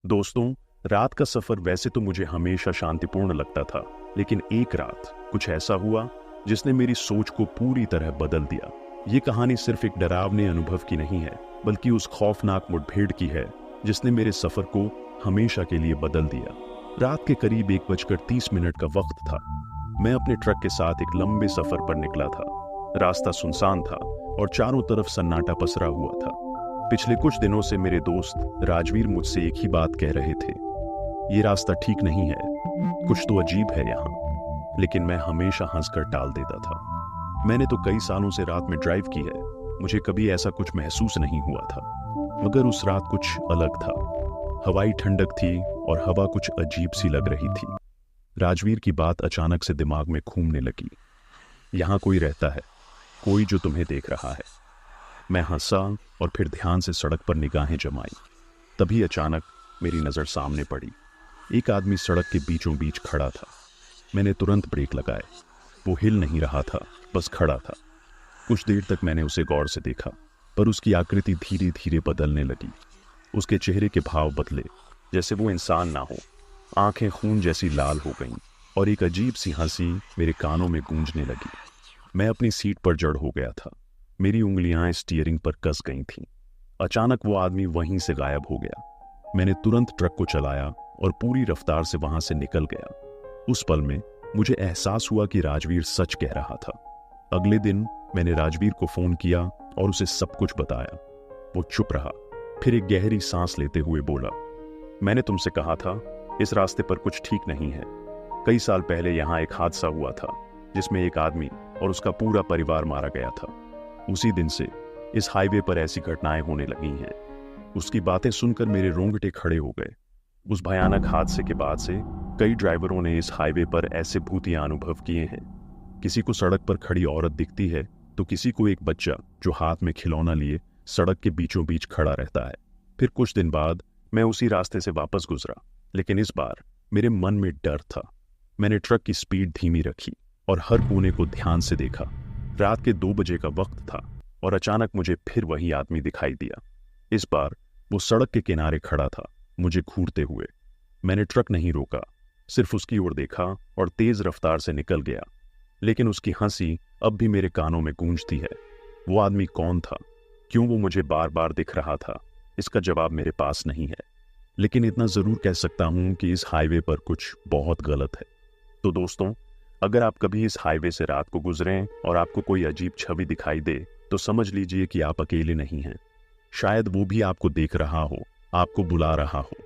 दोस्तों, रात का सफर वैसे तो मुझे हमेशा शांतिपूर्ण लगता था, लेकिन एक रात कुछ ऐसा हुआ जिसने मेरी सोच को पूरी तरह बदल दिया। ये कहानी सिर्फ एक डरावने अनुभव की नहीं है, बल्कि उस खौफनाक मुठभेड़ की है जिसने मेरे सफर को हमेशा के लिए बदल दिया। रात के करीब 1:30 का वक्त था। मैं अपने ट्रक के साथ एक लंबे सफर पर निकला था। रास्ता सुनसान था और चारों तरफ सन्नाटा पसरा हुआ था। पिछले कुछ दिनों से मेरे दोस्त राजवीर मुझसे एक ही बात कह रहे थे, ये रास्ता ठीक नहीं है, कुछ तो अजीब है यहाँ। लेकिन मैं हमेशा हंसकर टाल देता था। मैंने तो कई सालों से रात में ड्राइव की है, मुझे कभी ऐसा कुछ महसूस नहीं हुआ था। मगर उस रात कुछ अलग था। हवाई ठंडक थी और हवा कुछ अजीब सी लग रही थी। राजवीर की बात अचानक से दिमाग में घूमने लगी। यहाँ कोई रहता है, कोई जो तुम्हें देख रहा है। मैं हंसा और फिर ध्यान से सड़क पर निगाहें जमाई। तभी अचानक मेरी नज़र सामने पड़ी। एक आदमी सड़क के बीचों बीच खड़ा था। मैंने तुरंत ब्रेक लगाए। वो हिल नहीं रहा था, बस खड़ा था। कुछ देर तक मैंने उसे गौर से देखा, पर उसकी आकृति धीरे धीरे बदलने लगी। उसके चेहरे के भाव बदले, जैसे वो इंसान ना हो। आंखें खून जैसी लाल हो गईं और एक अजीब सी हंसी मेरे कानों में गूंजने लगी। मैं अपनी सीट पर जड़ हो गया था। मेरी उंगलियां स्टीयरिंग पर कस गई थीं। अचानक वो आदमी वहीं से गायब हो गया। मैंने तुरंत ट्रक को चलाया और पूरी रफ्तार से वहां से निकल गया। उस पल में मुझे एहसास हुआ कि राजवीर सच कह रहा था। अगले दिन मैंने राजवीर को फोन किया और उसे सब कुछ बताया। वो चुप रहा, फिर एक गहरी सांस लेते हुए बोला, मैंने तुमसे कहा था इस रास्ते पर कुछ ठीक नहीं है। कई साल पहले यहाँ एक हादसा हुआ था जिसमें एक आदमी और उसका पूरा परिवार मारा गया था। उसी दिन से इस हाईवे पर ऐसी घटनाएं होने लगी हैं। उसकी बातें सुनकर मेरे रोंगटे खड़े हो गए। उस भयानक हादसे के बाद से कई ड्राइवरों ने इस हाईवे पर ऐसे भूतिया अनुभव किए हैं। किसी को सड़क पर खड़ी औरत दिखती है, तो किसी को एक बच्चा जो हाथ में खिलौना लिए सड़क के बीचों बीच खड़ा रहता है। फिर कुछ दिन बाद मैं उसी रास्ते से वापस गुजरा, लेकिन इस बार मेरे मन में डर था। मैंने ट्रक की स्पीड धीमी रखी और हर कोने को ध्यान से देखा। रात के 2 बजे का वक्त था और अचानक मुझे फिर वही आदमी दिखाई दिया। इस बार वो सड़क के किनारे खड़ा था, मुझे घूरते हुए। मैंने ट्रक नहीं रोका, सिर्फ उसकी ओर देखा और तेज रफ्तार से निकल गया। लेकिन उसकी हंसी अब भी मेरे कानों में गूंजती है। वो आदमी कौन था, क्यों वो मुझे बार बार दिख रहा था, इसका जवाब मेरे पास नहीं है। लेकिन इतना जरूर कह सकता हूं कि इस हाईवे पर कुछ बहुत गलत है। तो दोस्तों, अगर आप कभी इस हाईवे से रात को गुजरें और आपको कोई अजीब छवि दिखाई दे, तो समझ लीजिए कि आप अकेले नहीं हैं। शायद वो भी आपको देख रहा हो, आपको बुला रहा हो।